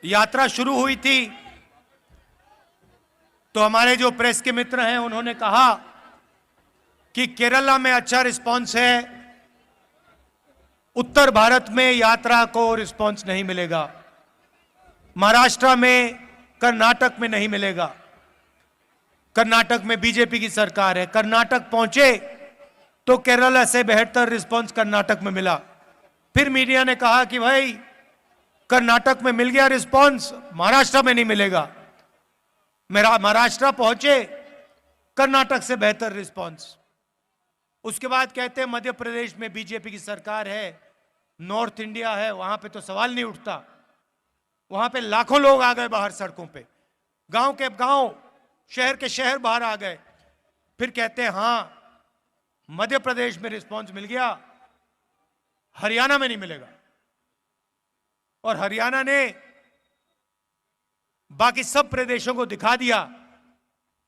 यात्रा शुरू हुई थी तो हमारे जो प्रेस के मित्र हैं उन्होंने कहा कि केरला में अच्छा रिस्पांस है, उत्तर भारत में यात्रा को रिस्पांस नहीं मिलेगा, महाराष्ट्र में, कर्नाटक में नहीं मिलेगा। कर्नाटक में बीजेपी की सरकार है, कर्नाटक पहुंचे तो केरला से बेहतर रिस्पांस कर्नाटक में मिला। फिर मीडिया ने कहा कि भाई कर्नाटक में मिल गया रिस्पांस, महाराष्ट्र में नहीं मिलेगा। मेरा महाराष्ट्र पहुंचे, कर्नाटक से बेहतर रिस्पांस। उसके बाद कहते हैं मध्य प्रदेश में बीजेपी की सरकार है, नॉर्थ इंडिया है, वहां पे तो सवाल नहीं उठता, वहां पे लाखों लोग आ गए बाहर सड़कों पे, गांव के गांव, शहर के शहर बाहर आ गए। फिर कहते हैं हां मध्य प्रदेश में रिस्पांस मिल गया, हरियाणा में नहीं मिलेगा। और हरियाणा ने बाकी सब प्रदेशों को दिखा दिया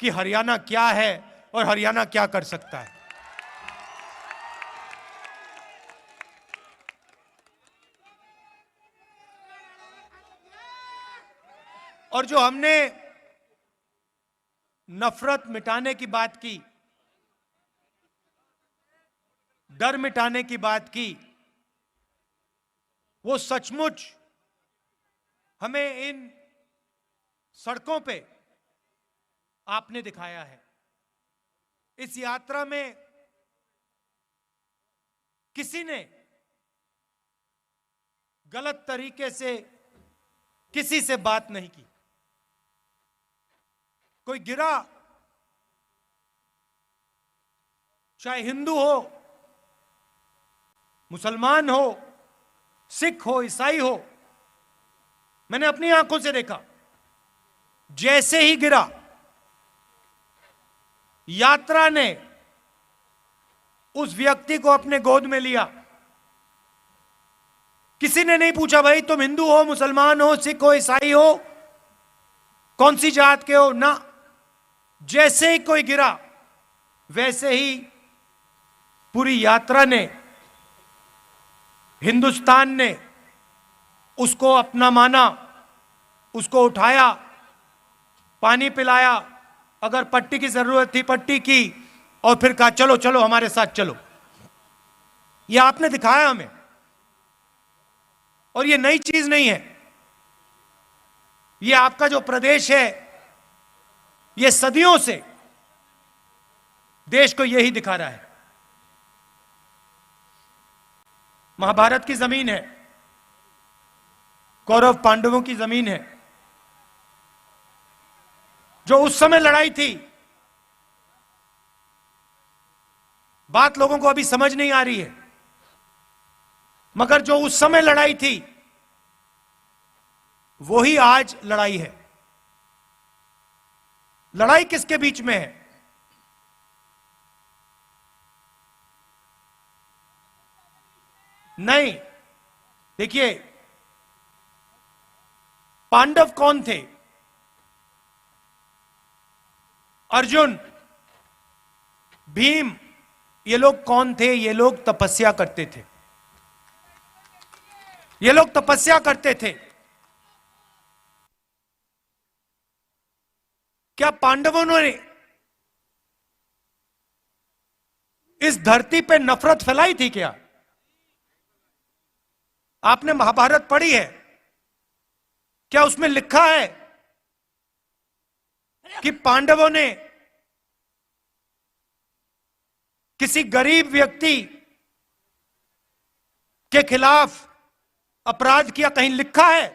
कि हरियाणा क्या है और हरियाणा क्या कर सकता है। और जो हमने नफरत मिटाने की बात की, डर मिटाने की बात की, वो सचमुच हमें इन सड़कों पे आपने दिखाया है। इस यात्रा में किसी ने गलत तरीके से किसी से बात नहीं की। कोई गिरा, चाहे हिंदू हो, मुसलमान हो, सिख हो, ईसाई हो, मैंने अपनी आंखों से देखा। जैसे ही गिरा, यात्रा ने उस व्यक्ति को अपने गोद में लिया। किसी ने नहीं पूछा भाई तुम हिंदू हो, मुसलमान हो, सिख हो, ईसाई हो, कौन सी जात के हो, ना। जैसे ही कोई गिरा, वैसे ही पूरी यात्रा ने, हिंदुस्तान ने उसको अपना माना, उसको उठाया, पानी पिलाया, अगर पट्टी की जरूरत थी पट्टी की, और फिर कहा चलो चलो हमारे साथ चलो। यह आपने दिखाया हमें, और यह नई चीज नहीं है। यह आपका जो प्रदेश है, यह सदियों से देश को यही दिखा रहा है। महाभारत की जमीन है, कौरव पांडवों की जमीन है। जो उस समय लड़ाई थी, बात लोगों को अभी समझ नहीं आ रही है, मगर जो उस समय लड़ाई थी वही आज लड़ाई है। लड़ाई किसके बीच में है? नहीं, देखिए पांडव कौन थे? अर्जुन, भीम, ये लोग कौन थे? ये लोग तपस्या करते थे। ये लोग तपस्या करते थे। क्या पांडवों ने इस धरती पे नफरत फैलाई थी क्या? आपने महाभारत पढ़ी है, क्या उसमें लिखा है कि पांडवों ने किसी गरीब व्यक्ति के खिलाफ अपराध किया? कहीं लिखा है?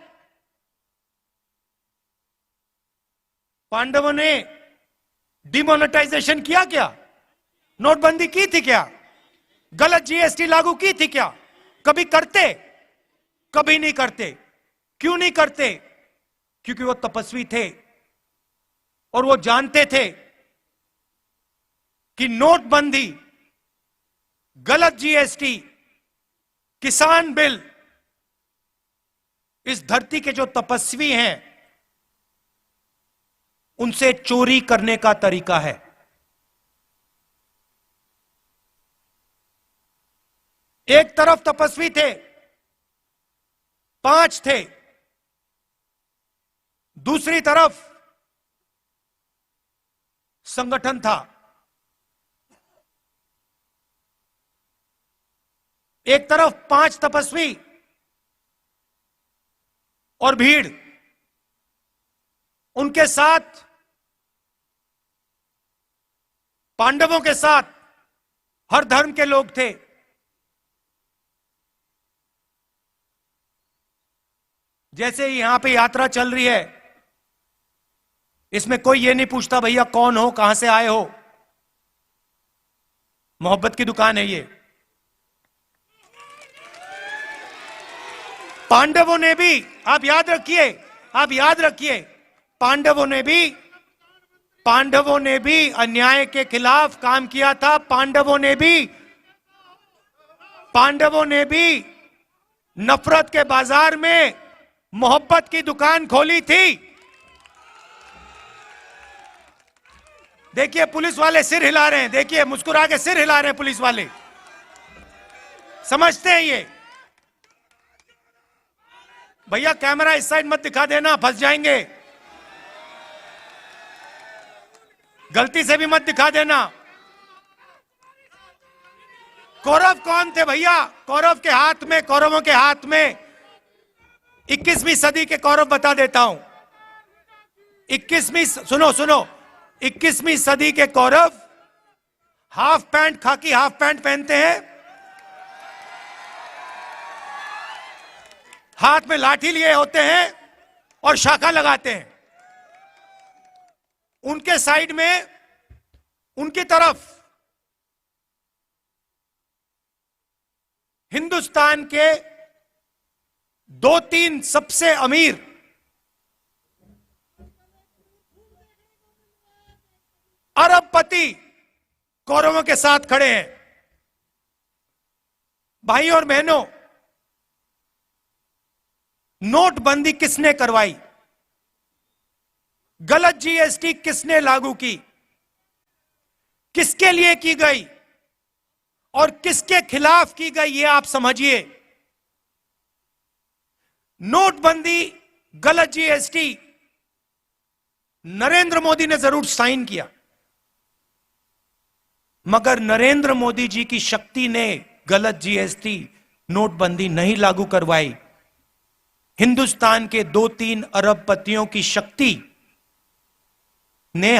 पांडवों ने डिमोनेटाइजेशन किया क्या? नोटबंदी की थी क्या? गलत जीएसटी लागू की थी क्या? कभी करते? कभी नहीं करते। क्यों नहीं करते? क्योंकि वो तपस्वी थे और वो जानते थे कि नोटबंदी, गलत जीएसटी, किसान बिल इस धरती के जो तपस्वी हैं उनसे चोरी करने का तरीका है। एक तरफ तपस्वी थे, 5 थे, दूसरी तरफ संगठन था। एक तरफ 5 तपस्वी और भीड़, उनके साथ पांडवों के साथ हर धर्म के लोग थे। जैसे यहां पे यात्रा चल रही है, इसमें कोई ये नहीं पूछता भैया कौन हो, कहां से आए हो। मोहब्बत की दुकान है ये। पांडवों ने भी, आप याद रखिए, आप याद रखिए, पांडवों ने भी अन्याय के खिलाफ काम किया था। पांडवों ने भी नफरत के बाजार में मोहब्बत की दुकान खोली थी। देखिए पुलिस वाले सिर हिला रहे हैं, देखिए मुस्कुरा के सिर हिला रहे हैं पुलिस वाले, समझते हैं ये। भैया कैमरा इस साइड मत दिखा देना, फंस जाएंगे। गलती से भी मत दिखा देना। कौरव कौन थे भैया? कौरवों के हाथ में 21वीं सदी के कौरव बता देता हूं। 21वीं सदी के कौरव हाफ पैंट, खाकी हाफ पैंट पहनते हैं, हाथ में लाठी लिए होते हैं और शाखा लगाते हैं। उनके साइड में, उनकी तरफ हिंदुस्तान के 2-3 सबसे अमीर अरबपति कौरवों के साथ खड़े हैं। भाई और बहनों, नोटबंदी किसने करवाई? गलत जीएसटी किसने लागू की? किसके लिए की गई और किसके खिलाफ की गई, ये आप समझिए। नोटबंदी, गलत जीएसटी नरेंद्र मोदी ने जरूर साइन किया, मगर नरेंद्र मोदी जी की शक्ति ने गलत जीएसटी, नोटबंदी नहीं लागू करवाई। हिंदुस्तान के 2-3 अरबपतियों की शक्ति ने,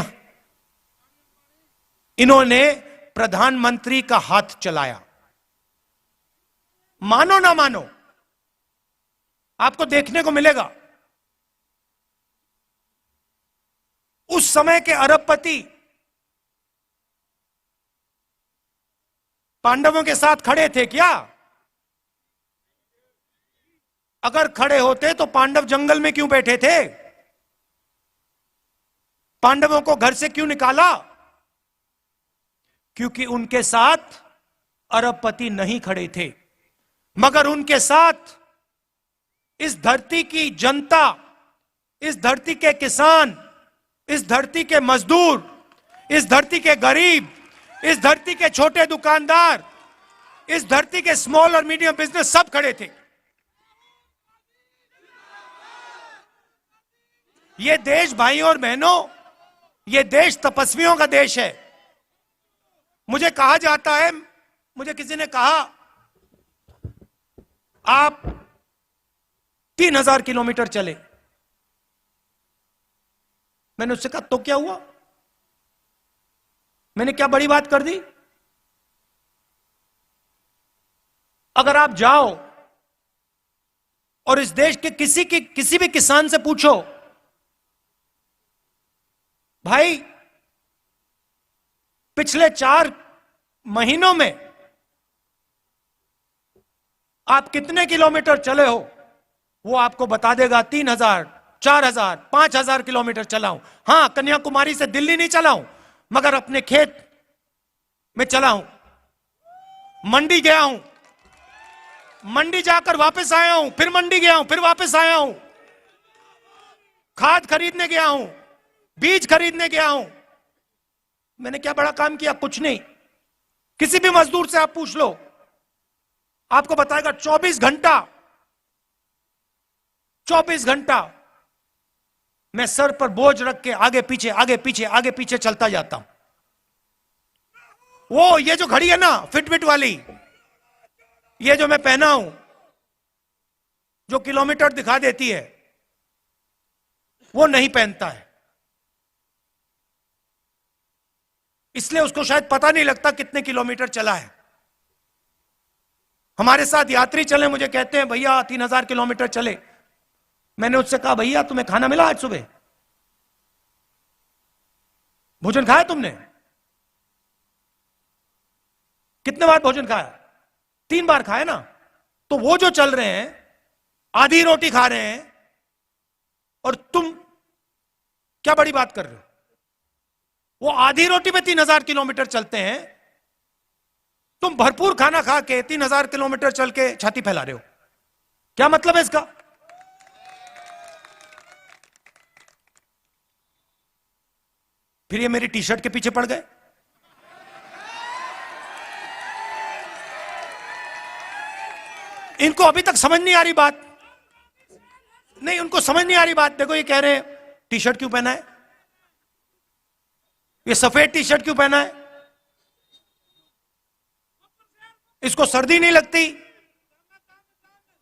इन्होंने प्रधानमंत्री का हाथ चलाया। मानो ना मानो, आपको देखने को मिलेगा उस समय के अरबपति पांडवों के साथ खड़े थे क्या? अगर खड़े होते तो पांडव जंगल में क्यों बैठे थे? पांडवों को घर से क्यों निकाला? क्योंकि उनके साथ अरबपति नहीं खड़े थे, मगर उनके साथ इस धरती की जनता, इस धरती के किसान, इस धरती के मजदूर, इस धरती के गरीब, इस धरती के छोटे दुकानदार, इस धरती के स्मॉल और मीडियम बिजनेस सब खड़े थे। ये देश भाइयों और बहनों, ये देश तपस्वियों का देश है। मुझे कहा जाता है, मुझे किसी ने कहा आप 3000 किलोमीटर चले। मैंने उससे कहा तो क्या हुआ? मैंने क्या बड़ी बात कर दी? अगर आप जाओ और इस देश के किसी भी किसान से पूछो, भाई पिछले 4 महीनों में आप कितने किलोमीटर चले हो, वो आपको बता देगा 3000, 4000, 5000 किलोमीटर चला हूं। हां, कन्याकुमारी से दिल्ली नहीं चला हूं, मगर अपने खेत में चला हूं, मंडी गया हूं, मंडी जाकर वापस आया हूं, फिर मंडी गया हूं, फिर वापस आया हूं, खाद खरीदने गया हूं, बीज खरीदने गया हूं। मैंने क्या बड़ा काम किया? कुछ नहीं। किसी भी मजदूर से आप पूछ लो, आपको बताएगा 24 घंटा मैं सर पर बोझ रख के आगे पीछे आगे पीछे आगे पीछे चलता जाता हूं। वो ये जो घड़ी है ना फिटबिट वाली, ये जो मैं पहना हूं, जो किलोमीटर दिखा देती है, वो नहीं पहनता है। इसलिए उसको शायद पता नहीं लगता कितने किलोमीटर चला है। हमारे साथ यात्री चले, मुझे कहते हैं भैया 3000 किलोमीटर चले। मैंने उससे कहा भैया तुम्हें खाना मिला आज सुबह? भोजन खाया तुमने? कितने बार भोजन खाया? 3 बार खाया ना। तो वो जो चल रहे हैं, आधी रोटी खा रहे हैं, और तुम क्या बड़ी बात कर रहे हो? वो आधी रोटी में 3000 किलोमीटर चलते हैं, तुम भरपूर खाना खा के 3000 किलोमीटर चल के छाती फैला रहे हो। क्या मतलब है इसका? फिर ये मेरी टी शर्ट के पीछे पड़ गए। इनको अभी तक समझ नहीं आ रही बात। नहीं, उनको समझ नहीं आ रही बात। देखो ये कह रहे हैं टी शर्ट क्यों पहना है, ये सफेद टी शर्ट क्यों पहना है, इसको सर्दी नहीं लगती।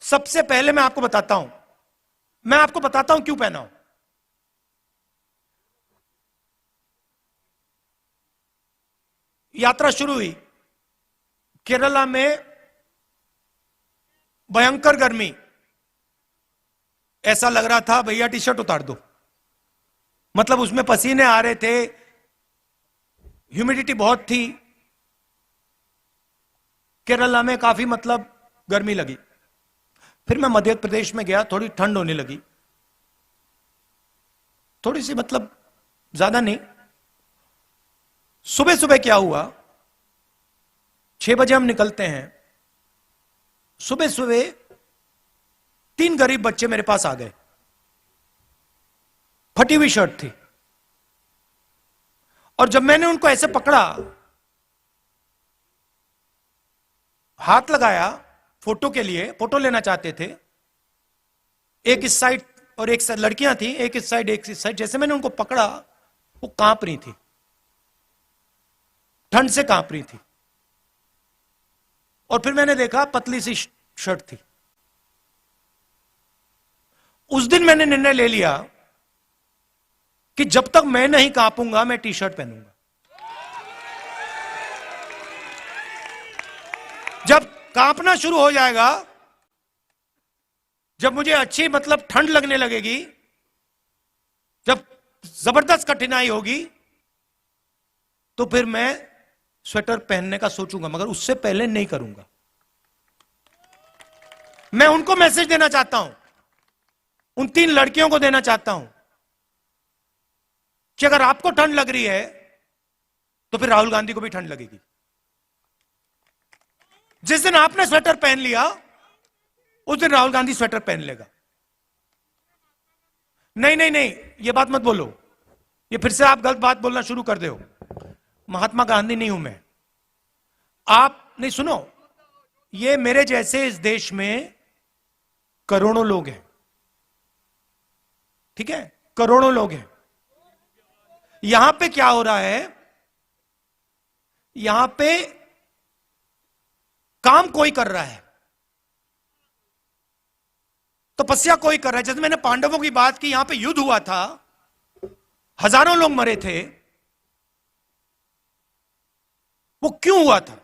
सबसे पहले मैं आपको बताता हूं क्यों पहना हूं। यात्रा शुरू हुई, केरला में भयंकर गर्मी, ऐसा लग रहा था भैया टी शर्ट उतार दो। मतलब उसमें पसीने आ रहे थे, ह्यूमिडिटी बहुत थी। केरला में काफी मतलब गर्मी लगी। फिर मैं मध्य प्रदेश में गया, थोड़ी ठंड होने लगी, थोड़ी सी, मतलब ज्यादा नहीं। सुबह सुबह क्या हुआ, 6 बजे हम निकलते हैं। सुबह सुबह 3 गरीब बच्चे मेरे पास आ गए, फटी हुई शर्ट थी। और जब मैंने उनको ऐसे पकड़ा, हाथ लगाया फोटो के लिए, फोटो लेना चाहते थे, एक इस साइड और एक साइड लड़कियां थी, एक इस साइड एक इस साइड। जैसे मैंने उनको पकड़ा, वो कांप रही थी, ठंड से कांप रही थी। और फिर मैंने देखा पतली सी शर्ट थी। उस दिन मैंने निर्णय ले लिया कि जब तक मैं नहीं कांपूंगा, मैं टी शर्ट पहनूंगा। जब कांपना शुरू हो जाएगा, जब मुझे अच्छी मतलब ठंड लगने लगेगी, जब जबरदस्त कठिनाई होगी, तो फिर मैं स्वेटर पहनने का सोचूंगा, मगर उससे पहले नहीं करूंगा। मैं उनको मैसेज देना चाहता हूं, उन 3 लड़कियों को देना चाहता हूं कि अगर आपको ठंड लग रही है, तो फिर राहुल गांधी को भी ठंड लगेगी। जिस दिन आपने स्वेटर पहन लिया, उस दिन राहुल गांधी स्वेटर पहन लेगा। नहीं नहीं नहीं, ये बात मत बोलो, ये फिर से आप गलत बात बोलना शुरू कर दो। महात्मा गांधी नहीं हूं मैं। आप नहीं, सुनो, ये मेरे जैसे इस देश में करोड़ों लोग हैं, ठीक है, करोड़ों लोग हैं। यहां पे क्या हो रहा है, यहां पे काम कोई कर रहा है, तपस्या कोई कर रहा है। जैसे मैंने पांडवों की बात की, यहां पे युद्ध हुआ था, हजारों लोग मरे थे। वो क्यों हुआ था?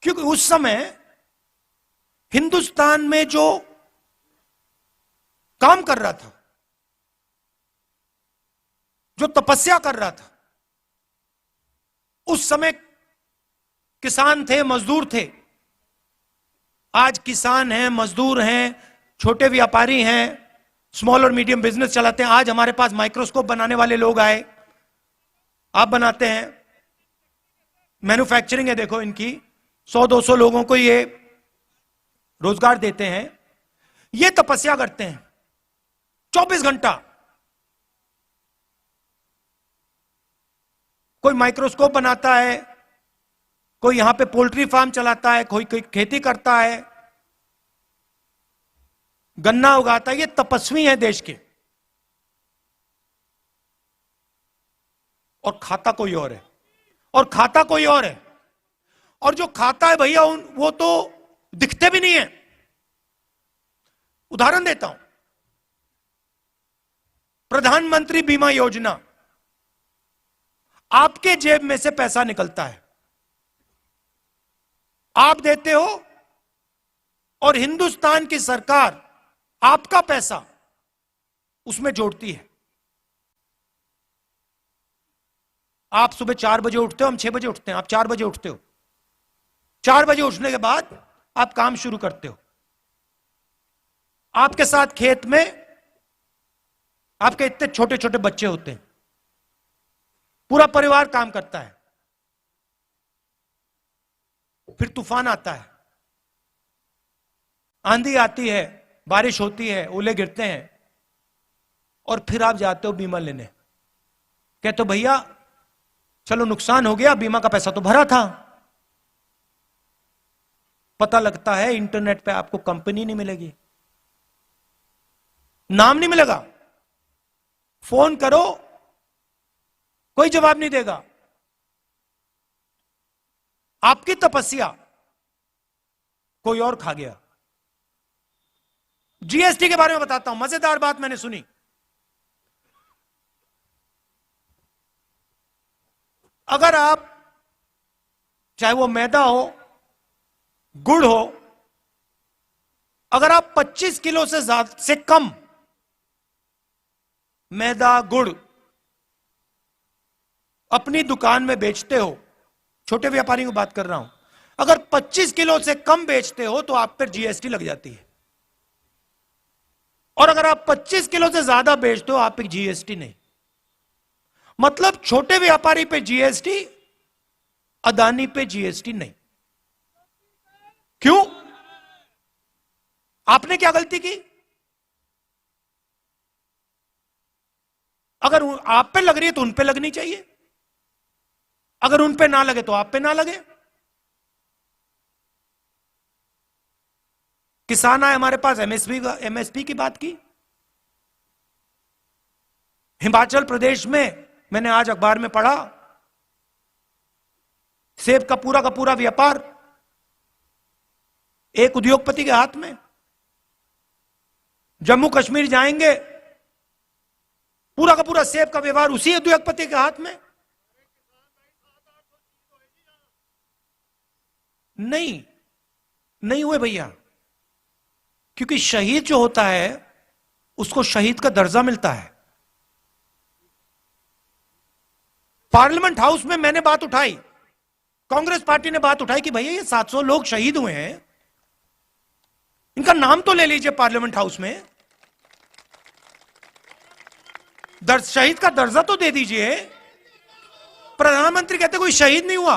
क्योंकि उस समय हिंदुस्तान में जो काम कर रहा था, जो तपस्या कर रहा था, उस समय किसान थे, मजदूर थे। आज किसान हैं, मजदूर हैं, छोटे व्यापारी हैं, स्मॉल और मीडियम बिजनेस चलाते हैं। आज हमारे पास माइक्रोस्कोप बनाने वाले लोग आए, आप बनाते हैं, मैन्युफैक्चरिंग है, देखो इनकी 100-200 लोगों को ये रोजगार देते हैं। ये तपस्या करते हैं 24 घंटा। कोई माइक्रोस्कोप बनाता है, कोई यहां पे पोल्ट्री फार्म चलाता है, कोई खेती करता है, गन्ना उगाता है। ये तपस्वी है देश के। और खाता कोई और है, और खाता कोई और है। और जो खाता है भैया वो तो दिखते भी नहीं है। उदाहरण देता हूं, प्रधानमंत्री बीमा योजना, आपके जेब में से पैसा निकलता है, आप देते हो, और हिंदुस्तान की सरकार आपका पैसा उसमें जोड़ती है। आप सुबह 4 बजे उठते हो, हम 6 बजे उठते हैं, आप 4 बजे उठते हो। 4 बजे उठने के बाद आप काम शुरू करते हो। आपके साथ खेत में आपके इतने छोटे छोटे बच्चे होते हैं, पूरा परिवार काम करता है। फिर तूफान आता है, आंधी आती है, बारिश होती है, ओले गिरते हैं, और फिर आप जाते हो बीमा लेने। कहते हो भैया चलो नुकसान हो गया, बीमा का पैसा तो भरा था। पता लगता है इंटरनेट पे आपको कंपनी नहीं मिलेगी, नाम नहीं मिलेगा, फोन करो कोई जवाब नहीं देगा। आपकी तपस्या कोई और खा गया। जीएसटी के बारे में बताता हूं, मजेदार बात मैंने सुनी। अगर आप, चाहे वो मैदा हो, गुड़ हो, अगर आप 25 किलो से कम मैदा गुड़ अपनी दुकान में बेचते हो, छोटे व्यापारियों की बात कर रहा हूं, अगर 25 किलो से कम बेचते हो तो आप पर जीएसटी लग जाती है। और अगर आप 25 किलो से ज्यादा बेचते हो आप पे जीएसटी नहीं। मतलब छोटे व्यापारी पे जीएसटी, अदानी पे जीएसटी नहीं। क्यों? आपने क्या गलती की? अगर आप पे लग रही है तो उन पे लगनी चाहिए, अगर उन पे ना लगे तो आप पे ना लगे। किसान आए हमारे पास, एमएसपी की बात की। हिमाचल प्रदेश में मैंने आज अखबार में पढ़ा, सेब का पूरा व्यापार एक उद्योगपति के हाथ में। जम्मू कश्मीर जाएंगे, पूरा का पूरा सेब का व्यवहार उसी उद्योगपति के हाथ में। नहीं हुए भैया, क्योंकि शहीद जो होता है उसको शहीद का दर्जा मिलता है। पार्लियामेंट हाउस में मैंने बात उठाई, कांग्रेस पार्टी ने बात उठाई कि भैया ये 700 लोग शहीद हुए हैं, इनका नाम तो ले लीजिए पार्लियामेंट हाउस में, शहीद का दर्जा तो दे दीजिए। प्रधानमंत्री कहते कोई शहीद नहीं हुआ।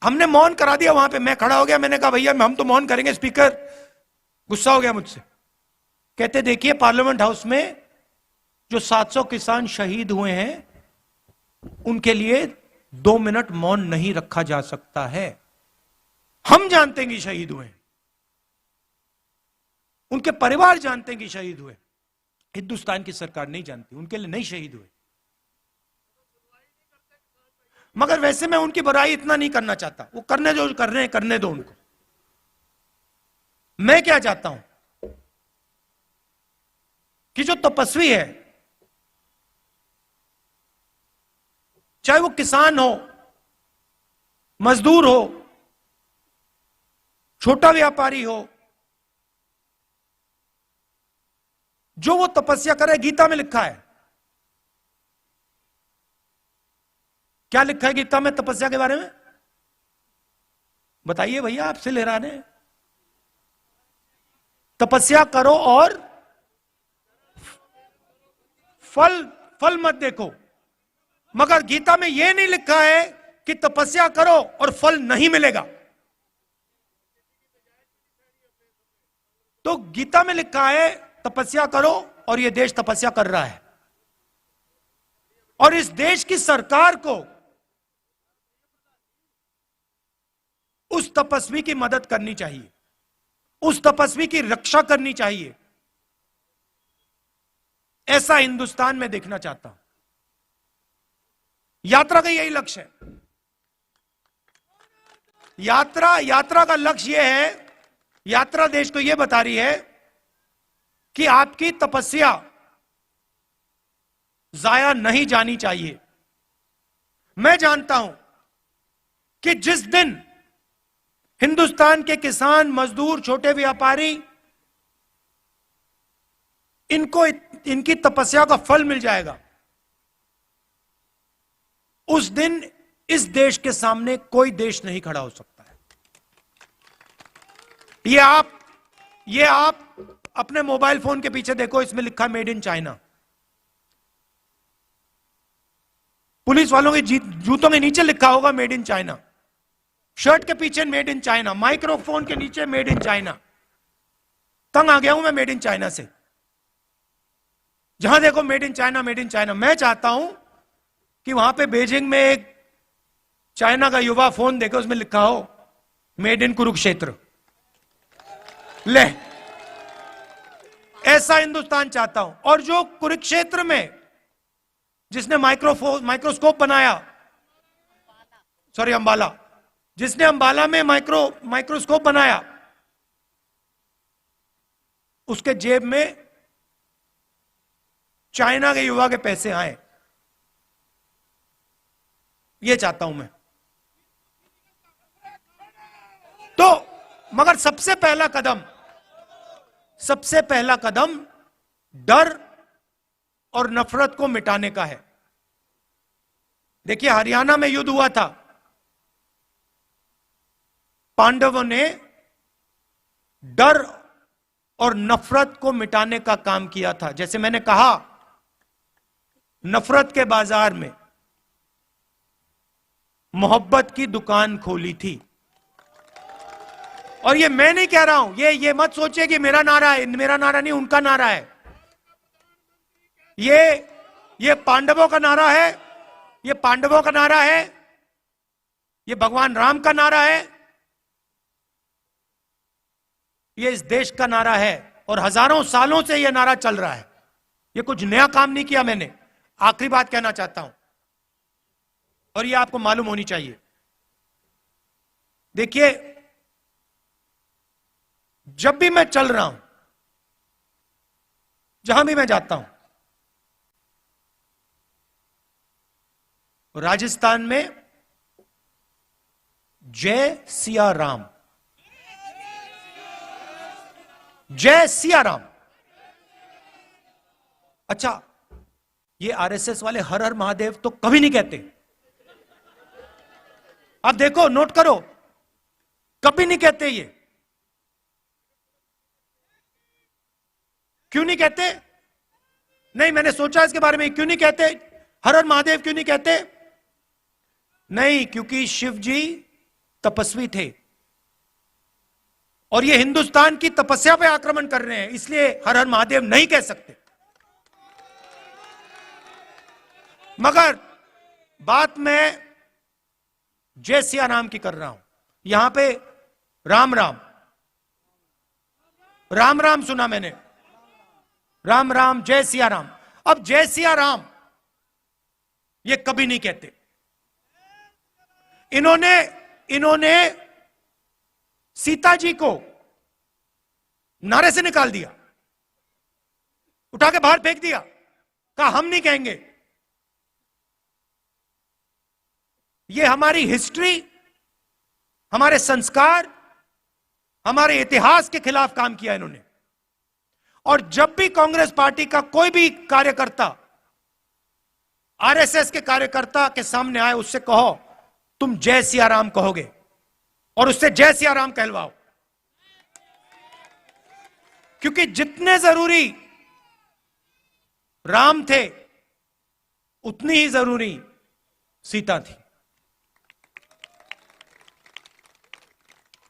हमने मौन करा दिया वहां पे, मैं खड़ा हो गया, मैंने कहा भैया हम तो मौन करेंगे। स्पीकर गुस्सा हो गया मुझसे, कहते देखिए पार्लियामेंट हाउस में जो 700 किसान शहीद हुए हैं उनके लिए 2 मिनट मौन नहीं रखा जा सकता है। हम जानते हैं कि शहीद हुए, उनके परिवार जानते हैं कि शहीद हुए, हिंदुस्तान की सरकार नहीं जानती, उनके लिए नहीं शहीद हुए। मगर वैसे मैं उनकी बुराई इतना नहीं करना चाहता, वो करने जो कर रहे हैं करने दो उनको। मैं क्या चाहता हूं कि जो तपस्वी है, चाहे वो किसान हो, मजदूर हो, छोटा व्यापारी हो, जो वो तपस्या करे, गीता में लिखा है। क्या लिखा है गीता में तपस्या के बारे में? बताइए भैया, आपसे ले रहा है। तपस्या करो और फल मत देखो। मगर गीता में यह नहीं लिखा है कि तपस्या करो और फल नहीं मिलेगा। तो गीता में लिखा है तपस्या करो, और यह देश तपस्या कर रहा है। और इस देश की सरकार को उस तपस्वी की मदद करनी चाहिए, उस तपस्वी की रक्षा करनी चाहिए। ऐसा हिंदुस्तान में देखना चाहता हूं। यात्रा का यही लक्ष्य है। यात्रा का लक्ष्य यह है, यात्रा देश को यह बता रही है कि आपकी तपस्या जाया नहीं जानी चाहिए। मैं जानता हूं कि जिस दिन हिंदुस्तान के किसान, मजदूर, छोटे व्यापारी, इनको इनकी तपस्या का फल मिल जाएगा, उस दिन इस देश के सामने कोई देश नहीं खड़ा हो सकता है। ये आप अपने मोबाइल फोन के पीछे देखो, इसमें लिखा है मेड इन चाइना। पुलिस वालों के जूतों के नीचे लिखा होगा मेड इन चाइना, शर्ट के पीछे मेड इन चाइना, माइक्रोफोन के नीचे मेड इन चाइना। तंग आ गया हूं मैं मेड इन चाइना से। जहां देखो made in China, made in China. मैं चाहता हूं कि वहां पे बीजिंग में एक चाइना का युवा फोन देखे, उसमें लिखा हो मेड इन कुरुक्षेत्र। ले, ऐसा हिंदुस्तान चाहता हूं। और जो कुरुक्षेत्र में जिसने माइक्रोस्कोप बनाया, अंबाला, जिसने अंबाला में माइक्रोस्कोप बनाया, उसके जेब में चाइना के युवा के पैसे आए। यह चाहता हूं मैं। तो मगर सबसे पहला कदम डर और नफरत को मिटाने का है। देखिए, हरियाणा में युद्ध हुआ था, पांडवों ने डर और नफरत को मिटाने का काम किया था। जैसे मैंने कहा, नफरत के बाजार में मोहब्बत की दुकान खोली थी। और ये मैं नहीं कह रहा हूं, ये मत सोचिए कि मेरा नारा है। मेरा नारा नहीं, उनका नारा है। ये पांडवों का नारा है, ये पांडवों का नारा है, ये भगवान राम का नारा है, ये इस देश का नारा है। और हजारों सालों से यह नारा चल रहा है। ये कुछ नया काम नहीं किया मैंने। आखिरी बात कहना चाहता हूं, और ये आपको मालूम होनी चाहिए। देखिए, जब भी मैं चल रहा हूं, जहां भी मैं जाता हूं, राजस्थान में जय सिया राम, जय सिया राम। अच्छा, ये आरएसएस वाले हर हर महादेव तो कभी नहीं कहते। आप देखो, नोट करो, कभी नहीं कहते ये। क्यों नहीं कहते? नहीं, मैंने सोचा इसके बारे में, क्यों नहीं कहते हर हर महादेव, क्यों नहीं कहते? नहीं, क्योंकि शिव जी तपस्वी थे और ये हिंदुस्तान की तपस्या पे आक्रमण कर रहे हैं, इसलिए हर हर महादेव नहीं कह सकते। मगर बात मैं जय सिया राम की कर रहा हूं। यहां पे राम राम, राम राम सुना मैंने, राम राम, जय सिया राम। अब जय सिया राम ये कभी नहीं कहते। इन्होंने सीता जी को नारे से निकाल दिया, उठा के बाहर फेंक दिया, कहा हम नहीं कहेंगे। ये हमारी हिस्ट्री, हमारे संस्कार, हमारे इतिहास के खिलाफ काम किया इन्होंने। और जब भी कांग्रेस पार्टी का कोई भी कार्यकर्ता आरएसएस के कार्यकर्ता के सामने आए, उससे कहो तुम जय सिया राम कहोगे, और उससे जय सिया राम कहलवाओ। क्योंकि जितने जरूरी राम थे, उतनी ही जरूरी सीता थी।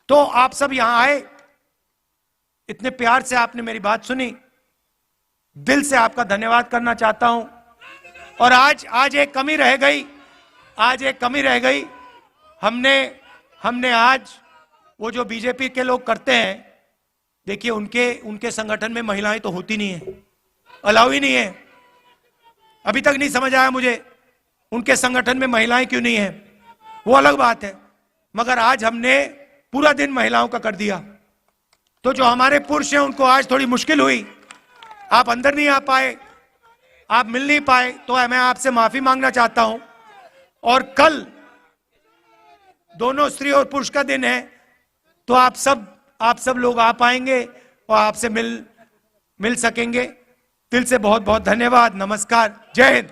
तो आप सब यहां आए, इतने प्यार से आपने मेरी बात सुनी, दिल से आपका धन्यवाद करना चाहता हूं। और आज एक कमी रह गई, आज एक कमी रह गई। हमने आज वो जो बीजेपी के लोग करते हैं, देखिए उनके संगठन में महिलाएं तो होती नहीं है, अलाउ ही नहीं है। अभी तक नहीं समझ आया मुझे उनके संगठन में महिलाएं क्यों नहीं है, वो अलग बात है, मगर आज हमने पूरा दिन महिलाओं का कर दिया। तो जो हमारे पुरुष हैं उनको आज थोड़ी मुश्किल हुई, आप अंदर नहीं आ पाए, आप मिल नहीं पाए, तो मैं आपसे माफी मांगना चाहता हूं। और कल दोनों स्त्री और पुरुष का दिन है, तो आप सब लोग आ पाएंगे और आपसे मिल सकेंगे। दिल से बहुत बहुत धन्यवाद। नमस्कार। जय हिंद।